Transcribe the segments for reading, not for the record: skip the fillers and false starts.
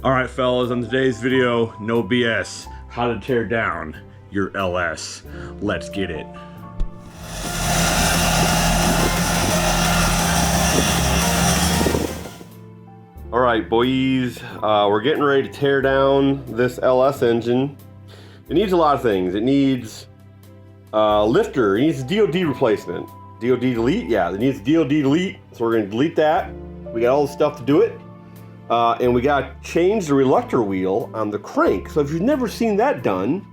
All right, fellas, on today's video, no BS, how to tear down your LS. Let's get it. All right, boys, we're getting ready to tear down this LS engine. It needs a lot of things. It needs lifter, it needs a DOD replacement. DOD delete, yeah, it needs DOD delete, so we're gonna delete that. We got all the stuff to do it. And we got to change the reluctor wheel on the crank. So if you've never seen that done,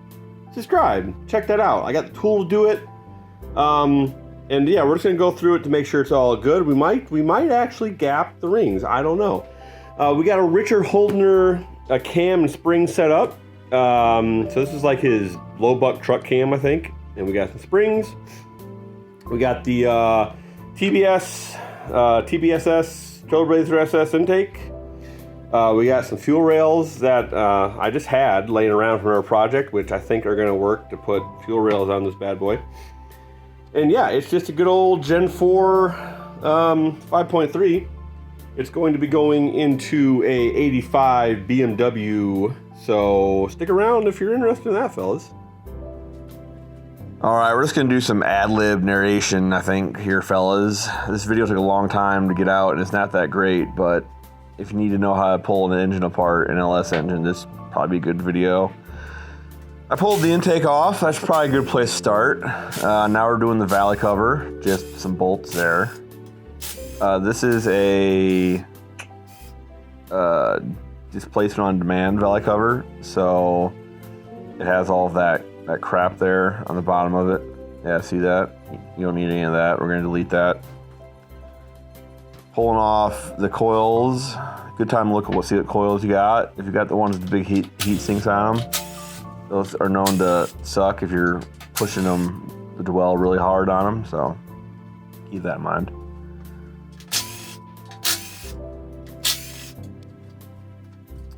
subscribe, check that out. I got the tool to do it. And yeah, we're just gonna go through it to make sure it's all good. We might actually gap the rings, I don't know. We got a Richard Holdner cam and spring set up. So this is like his low buck truck cam, I think. And we got some springs. We got the TBSS Trailblazer SS intake. We got some fuel rails that I just had laying around from our project, which I think are gonna work to put fuel rails on this bad boy. And yeah, it's just a good old Gen 4 5.3. It's going to be going into a 85 BMW, so stick around if you're interested in that, fellas. All right, we're just gonna do some ad-lib narration, I think, here, fellas. This video took a long time to get out, and it's not that great, but if you need to know how to pull an engine apart, an LS engine, this is probably a good video. I pulled the intake off. That's probably a good place to start. Now we're doing the valley cover, just some bolts there. This is a displacement on demand valley cover, so it has all of that crap there on the bottom of it. Yeah, see that? You don't need any of that. We're gonna delete that. Pulling off the coils. Good time to look at see what coils you got. If you got the ones with the big heat sinks on them, those are known to suck if you're pushing them to dwell really hard on them, so keep that in mind.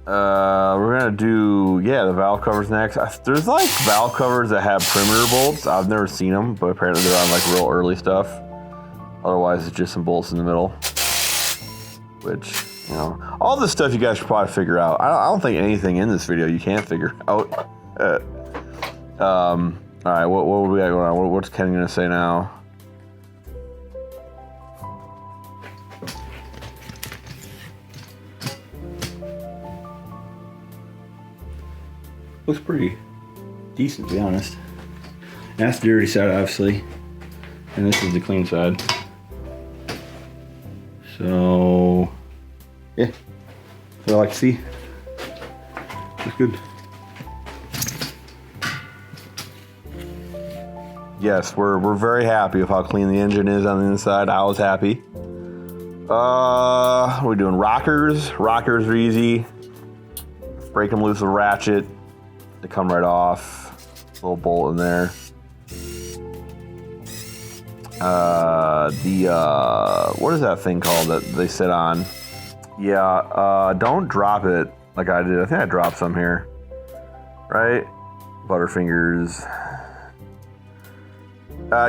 We're gonna do, yeah, the valve covers next. There's like valve covers that have perimeter bolts. I've never seen them, but apparently they're on like real early stuff. Otherwise, it's just some bolts in the middle. Which, you know, all this stuff you guys should probably figure out. I don't think anything in this video you can't figure out. All right, what do we got going on? What's Ken gonna say now? Looks pretty decent, to be honest. That's the dirty side, obviously, and this is the clean side. So, yeah, that's what I like to see. Looks good. Yes, we're very happy with how clean the engine is on the inside. I was happy. What are we doing? Rockers. Rockers are easy. Break them loose with a ratchet. They come right off. Little bolt in there. What is that thing called that they sit on? Yeah, don't drop it like I did. I think I dropped some here. Right? Butterfingers.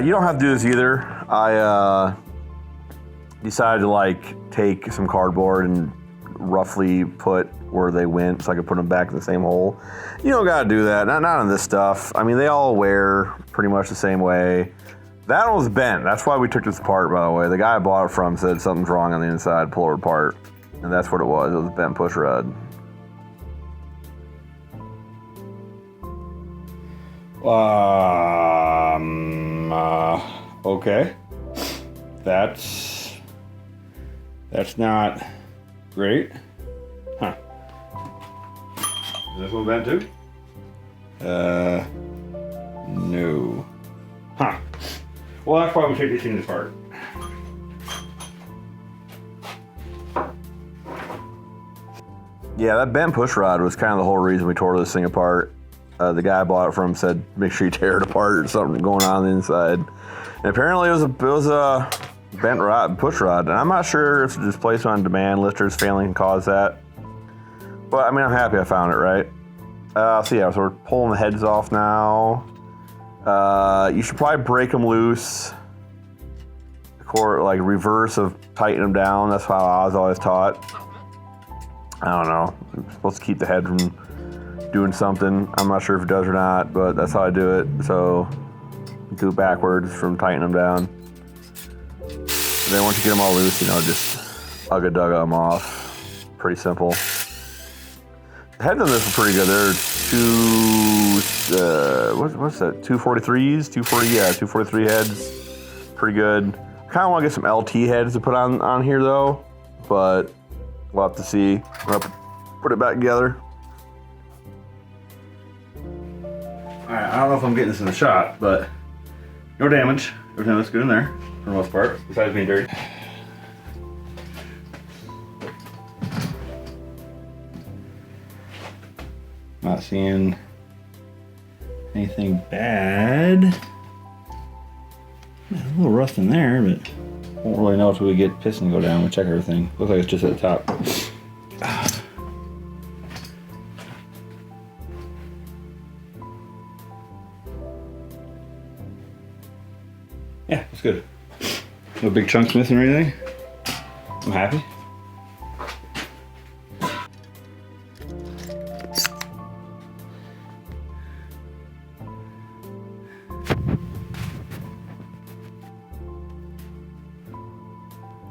You don't have to do this either. I decided to like take some cardboard and roughly put where they went so I could put them back in the same hole. You don't gotta do that, not on this stuff. I mean, they all wear pretty much the same way. That one was bent. That's why we took this apart, by the way. The guy I bought it from said something's wrong on the inside, pull it apart. And that's what it was. It was a bent push rod. Okay. That's not great. Huh. Is this one bent too? No. Huh. Well, that's why we take these things apart. Yeah, that bent push rod was kind of the whole reason we tore this thing apart. The guy I bought it from said, make sure you tear it apart or something going on the inside. And apparently it was a bent rod, push rod. And I'm not sure if the displacement on demand lifters failing can cause that. But I mean, I'm happy I found it, right? So yeah, so we're pulling the heads off now. You should probably break them loose. Like reverse of tighten them down. That's how I was always taught. I don't know. It's supposed to keep the head from doing something. I'm not sure if it does or not, but that's how I do it. So do it backwards from tightening them down. And then once you get them all loose, you know, just ugga-dugga them off. Pretty simple. The heads on this are pretty good. They're what's that? 243s? 243 heads. Pretty good. I kind of want to get some LT heads to put on here though, but we'll have to see. We'll have to put it back together. Alright, I don't know if I'm getting this in the shot, but no damage. Everything looks good in there, for the most part, besides being dirty. Not seeing anything bad. A little rust in there, but won't really know until we get piston go down. We'll check everything. Looks like it's just at the top. Yeah, it's good. No big chunks missing or anything. I'm happy.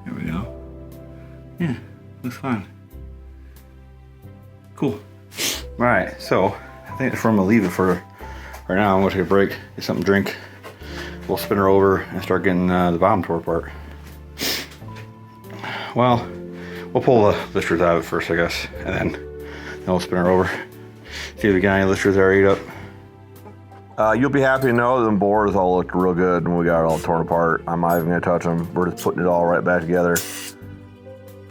There we go. Yeah, looks fine. Cool. Alright, so I think that's where I'm gonna leave it for right now. I'm gonna take a break, get something to drink. We'll spin her over and start getting the bottom tore apart. Well, we'll pull the lifters out of it first, I guess, and then we'll spin her over. See if we got any lifters that are ate up. You'll be happy to know that the bores all looked real good when we got it all torn apart. I'm not even gonna touch them. We're just putting it all right back together.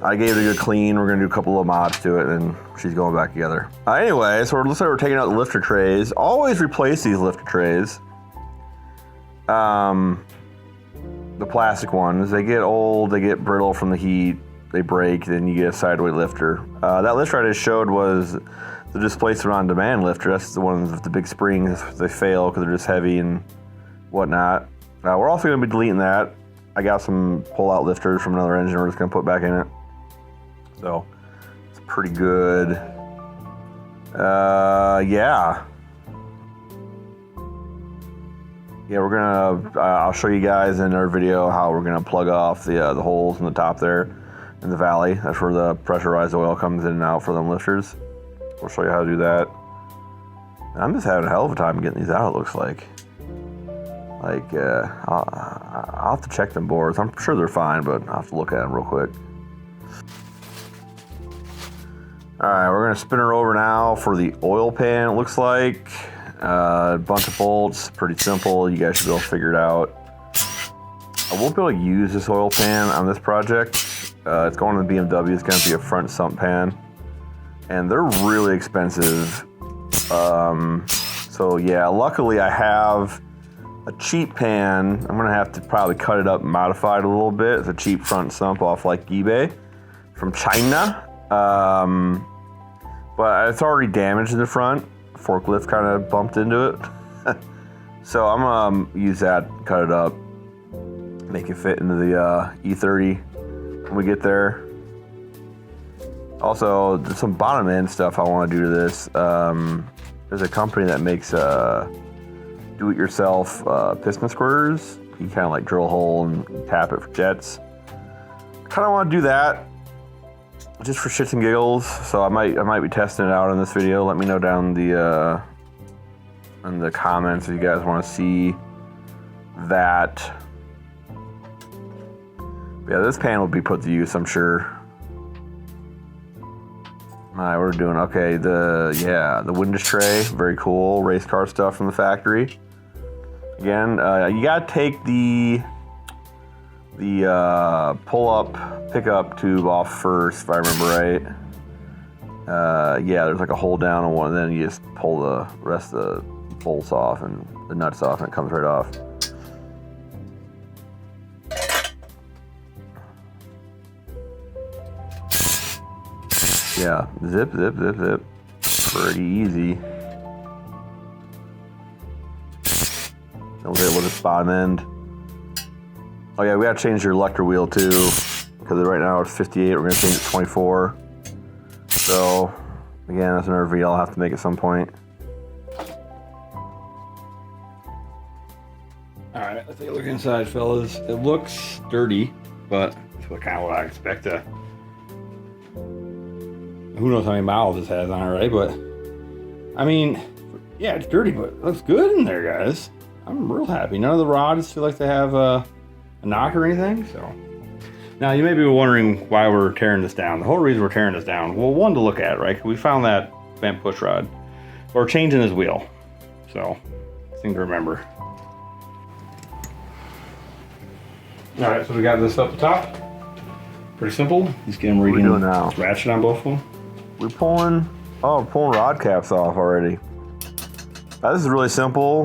I gave it a good clean. We're gonna do a couple of mods to it, and she's going back together. Anyway, so it looks like we're taking out the lifter trays. Always replace these lifter trays. The plastic ones, they get old, they get brittle from the heat, they break, then you get a sideway lifter. That lifter I just showed was the displacement on demand lifter. That's the ones with the big springs. They fail because they're just heavy and whatnot. We're also going to be deleting that. I got some pull-out lifters from another engine we're just going to put back in it. So, it's pretty good. Yeah. Yeah, we're gonna, I'll show you guys in our video how we're gonna plug off the holes in the top there in the valley. That's where the pressurized oil comes in and out for them lifters. We'll show you how to do that. I'm just having a hell of a time getting these out, it looks like. I'll have to check them bores. I'm sure they're fine, but I'll have to look at them real quick. All right, we're gonna spin her over now for the oil pan, it looks like. A bunch of bolts, pretty simple. You guys should be able to figure it out. I won't be able to use this oil pan on this project. It's going to the BMW. It's going to be a front sump pan, and they're really expensive. So yeah, luckily I have a cheap pan. I'm going to have to probably cut it up and modify it a little bit. It's a cheap front sump off like eBay from China, but it's already damaged in the front. Forklift kind of bumped into it. So I'm gonna use that, cut it up, make it fit into the E30 when we get there. Also, there's some bottom end stuff I want to do to this. There's a company that makes do-it-yourself piston squirters. You kind of like drill a hole and tap it for jets. I kind of want to do that, just for shits and giggles. So I might be testing it out in this video. Let me know down in the comments if you guys want to see that. Yeah, this pan will be put to use, I'm sure. All right, we're doing okay. The window tray, very cool. Race car stuff from the factory. Again, you gotta take the pull-up pickup tube off first, if I remember right. Yeah, there's like a hole down on one, and then you just pull the rest of the bolts off and the nuts off, and it comes right off. Yeah, zip, zip, zip, zip. Pretty easy. Don't hit with this bottom end. Oh yeah, we gotta change your elector wheel too, because right now it's 58, we're gonna change it to 24. So So, again, that's another video I'll have to make at some point. All right, let's take a look inside, fellas. It looks dirty, but it's kind of what I expect. Who knows how many miles this has on it, right? But I mean, yeah, it's dirty, but it looks good in there, guys. I'm real happy. None of the rods feel like they have a knock or anything. So now you may be wondering why we're tearing this down. The whole reason we're tearing this down, well, one, to look at, right? We found that bent push rod. We're changing his wheel, so thing to remember. All right, so we got this up the top. Pretty simple. Just get them What are we reading doing now? ratchet on both of them. We're pulling rod caps off already. This is really simple.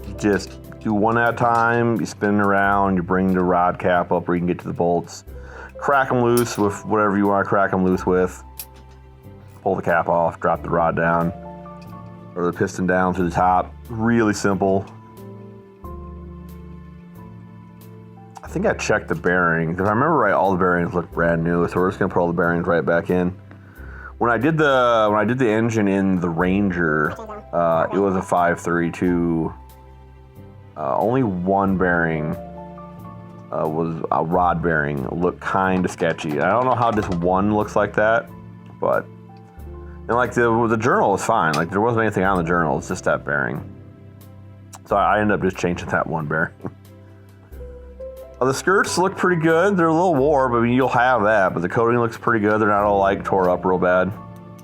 You just do one at a time. You spin it around. You bring the rod cap up where you can get to the bolts. Crack them loose with whatever you want to crack them loose with. Pull the cap off. Drop the rod down, or the piston down through the top. Really simple. I think I checked the bearings. If I remember right, all the bearings look brand new, so we're just gonna put all the bearings right back in. When I did the engine in the Ranger, it was a 532. Only one bearing was a rod bearing. It looked kind of sketchy. I don't know how this one looks like that, but and like the journal was fine. Like there wasn't anything on the journal. It's just that bearing. So I ended up just changing that one bearing. The skirts look pretty good. They're a little wore, but I mean, you'll have that. But the coating looks pretty good. They're not all like tore up real bad.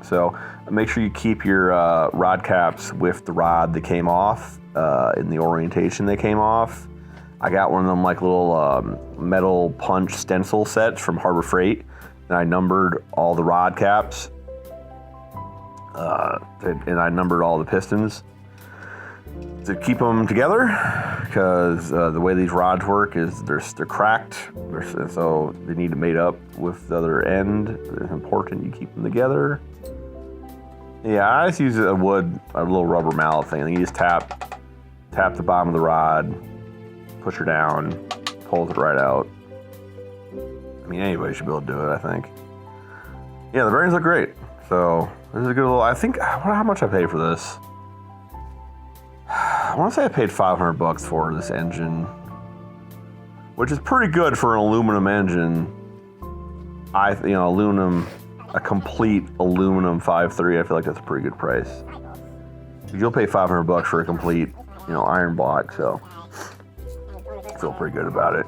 So make sure you keep your rod caps with the rod that came off in the orientation they came off. I got one of them like little metal punch stencil sets from Harbor Freight, and I numbered all the rod caps, and I numbered all the pistons to keep them together, because the way these rods work is they're cracked, so they need to mate up with the other end. It's important you keep them together. Yeah, I just use a little rubber mallet thing, and you just tap the bottom of the rod, push her down, pulls it right out. I mean, anybody should be able to do it, I think. Yeah, the bearings look great. So this is a good little. I think how much I paid for this. I want to say I paid $500 for this engine, which is pretty good for an aluminum engine. A complete aluminum 5.3. I feel like that's a pretty good price. You'll pay $500 for a complete, iron block. So I feel pretty good about it.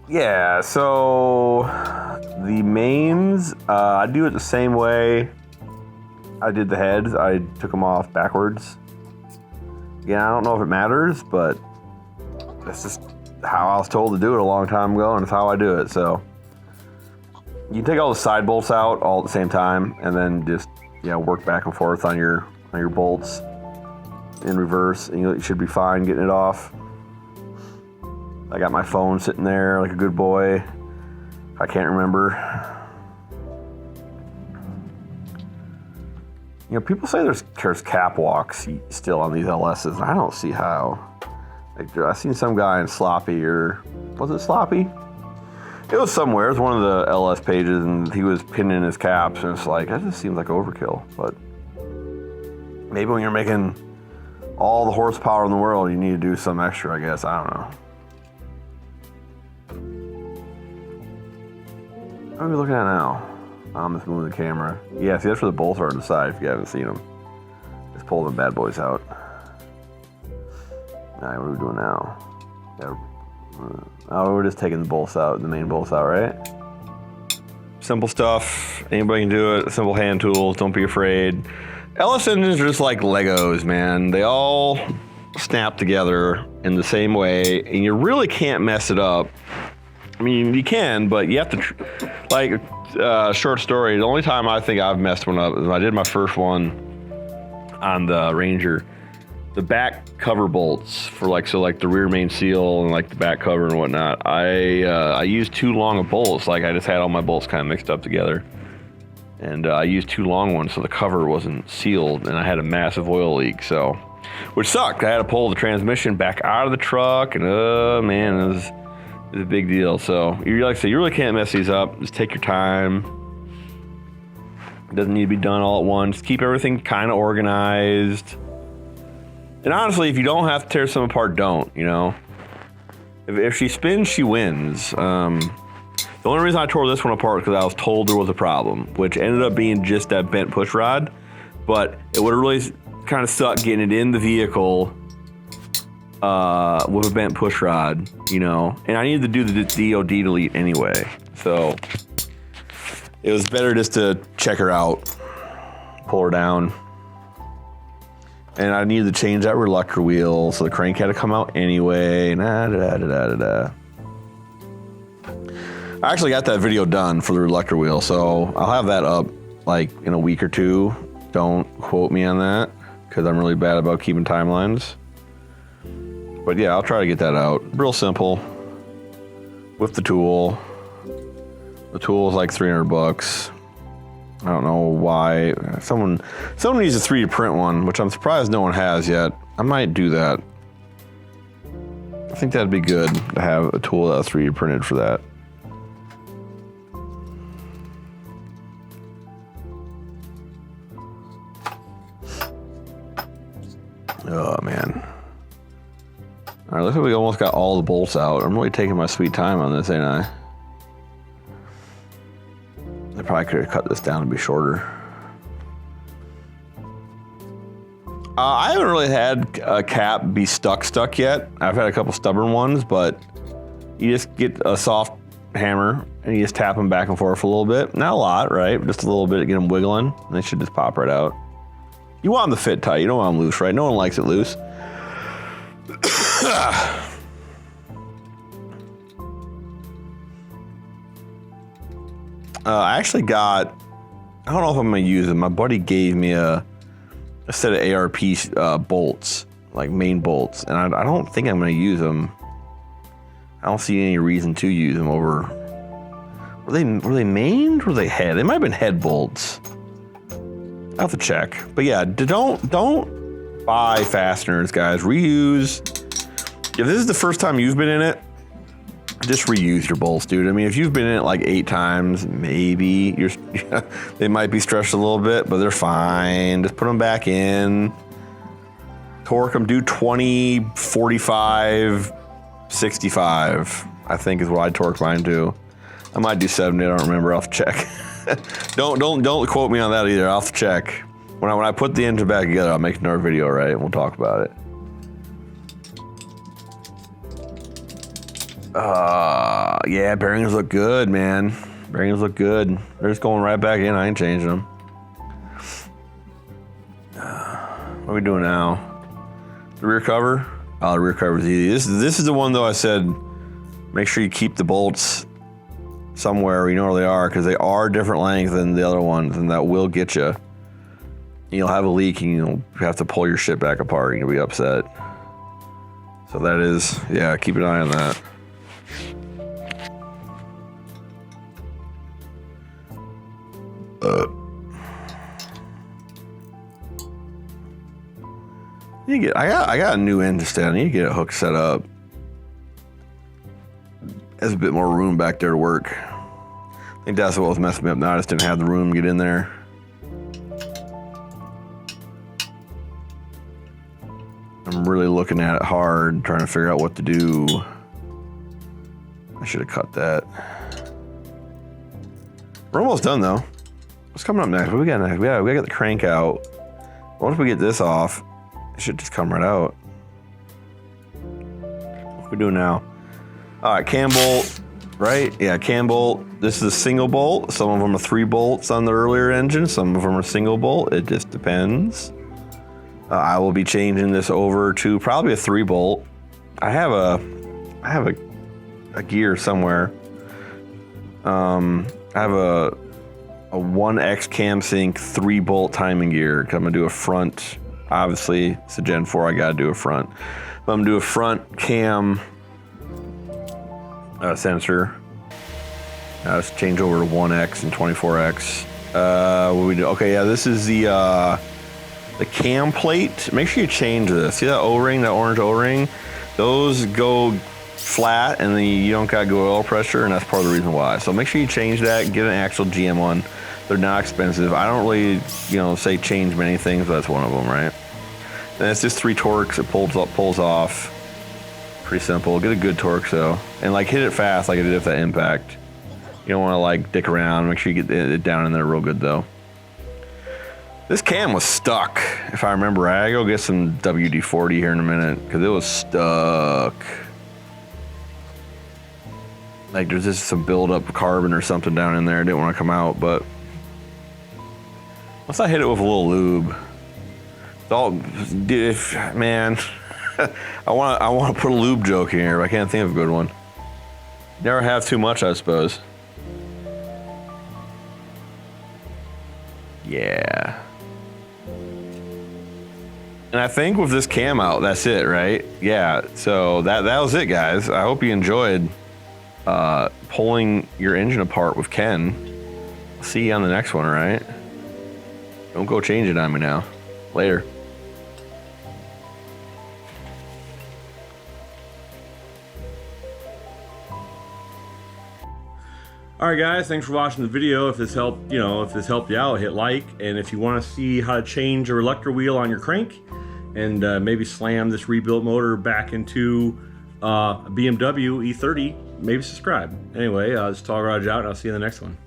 Yeah. So the mains, I do it the same way I did the heads. I took them off backwards. Yeah, I don't know if it matters, but that's just how I was told to do it a long time ago, and it's how I do it. So you can take all the side bolts out all at the same time, and then just work back and forth on your bolts in reverse, and you should be fine getting it off. I got my phone sitting there like a good boy. I can't remember. People say there's cap walks still on these LSs, and I don't see how. Like, I've seen some guy in Sloppy, or was it Sloppy? It was somewhere. It was one of the LS pages, and he was pinning his caps, and it's like, that just seems like overkill. But maybe when you're making all the horsepower in the world, you need to do some extra, I guess. I don't know. What are we looking at now? I'm just moving the camera. Yeah, see, that's where the bolts are on the side if you haven't seen them. Just pull them bad boys out. Alright, what are we doing now? We're just taking the bolts out, the main bolts out, right? Simple stuff. Anybody can do it. Simple hand tools. Don't be afraid. LS engines are just like Legos, man. They all snap together in the same way, and you really can't mess it up. I mean, you can, but you have to, short story, the only time I think I've messed one up is when I did my first one on the Ranger. The back cover bolts for the rear main seal and like the back cover and whatnot, I used too long of bolts. Like I just had all my bolts kind of mixed up together. And I used too long ones, so the cover wasn't sealed, and I had a massive oil leak, which sucked. I had to pull the transmission back out of the truck, and man, it was a big deal. So you really can't mess these up. Just take your time. Doesn't need to be done all at once. Keep everything kind of organized. And honestly, if you don't have to tear some apart, don't, you know? If she spins, she wins. The only reason I tore this one apart was because I was told there was a problem, which ended up being just that bent push rod. But it would have really kind of sucked getting it in the vehicle with a bent push rod, you know? And I needed to do the DOD delete anyway. So it was better just to check her out, pull her down. And I needed to change that reluctor wheel, so the crank had to come out anyway. I actually got that video done for the reluctor wheel, so I'll have that up like in a week or two. Don't quote me on that, because I'm really bad about keeping timelines. But yeah, I'll try to get that out. Real simple. With the tool. The tool is like $300. I don't know why. Someone needs a 3D print one, which I'm surprised no one has yet. I might do that. I think that'd be good to have a tool that's 3D printed for that. Oh man. All right, looks like we almost got all the bolts out. I'm really taking my sweet time on this, ain't I? I probably could have cut this down to be shorter. I haven't really had a cap be stuck yet. I've had a couple stubborn ones, but you just get a soft hammer and you just tap them back and forth a little bit. Not a lot, right? Just a little bit to get them wiggling, and they should just pop right out. You want them to fit tight. You don't want them loose, right? No one likes it loose. I actually got, I don't know if I'm going to use them. My buddy gave me a set of ARP bolts, like main bolts, and I don't think I'm going to use them. I don't see any reason to use them over. Were they main or were they head? They might have been head bolts. I'll have to check. But yeah, don't buy fasteners, guys. Reuse. If this is the first time you've been in it, just reuse your bolts, dude. I mean, if you've been in it like 8 times, maybe they might be stretched a little bit, but they're fine. Just put them back in. Torque them, do 20, 45, 65, I think is what I torque mine to. I might do 70, I don't remember, I'll have to check. Don't quote me on that either, I'll have to check. When I put the engine back together, I'll make another video, right? And we'll talk about it. Yeah, bearings look good, man. Bearings look good. They're just going right back in. I ain't changing them. What are we doing now? The rear cover? Oh, the rear cover is easy. This is the one, though, I said make sure you keep the bolts somewhere where you know where they are, because they are different length than the other ones, and that will get you. You'll have a leak, and you'll have to pull your shit back apart. You'll be upset. So that is, yeah, keep an eye on that. I got a new engine stand. I need to get it hook set up. There's a bit more room back there to work. I think that's what was messing me up now. I just didn't have the room to get in there. I'm really looking at it hard, trying to figure out what to do. I should have cut that. We're almost done though. What's coming up next? What we got next? We gotta get the crank out. Once we get this off, it should just come right out. What are we doing now? All right, cam bolt, right? Yeah, cam bolt. This is a single bolt. Some of them are 3 bolts on the earlier engine. Some of them are single bolt. It just depends. I will be changing this over to probably a 3 bolt. I have a gear somewhere. I have a 1X cam sync 3 bolt timing gear. I'm gonna do a front. Obviously, it's a Gen 4. I gotta do a front. But I'm gonna do a front cam sensor. Let's change over to 1X and 24X. What we do? Okay, yeah, this is the cam plate. Make sure you change this. See that O-ring, that orange O-ring? Those go flat, and then you don't got good oil pressure, and that's part of the reason why. So make sure you change that. Get an actual GM one. They're not expensive. I don't really, say change many things, but that's one of them, right? And it's just 3 torques. It pulls off. Pretty simple. Get a good torque, though. And, like, hit it fast like I did with that impact. You don't want to, like, dick around. Make sure you get it down in there real good, though. This cam was stuck, if I remember right. I go get some WD-40 here in a minute, because it was stuck. Like, there's just some buildup of carbon or something down in there. I didn't want to come out, but once I hit it with a little lube, it's all, man, I want to put a lube joke in here, but I can't think of a good one. Never have too much, I suppose. Yeah. And I think with this cam out, that's it, right? Yeah, so that was it, guys. I hope you enjoyed pulling your engine apart with Ken. I'll see you on the next one, all right? Don't go change it on me now. Later. All right, guys, thanks for watching the video. If this helped, if this helped you out, hit like. And if you want to see how to change a reluctor wheel on your crank and maybe slam this rebuilt motor back into a BMW E30, maybe subscribe. Anyway, this is Tall Garage out, and I'll see you in the next one.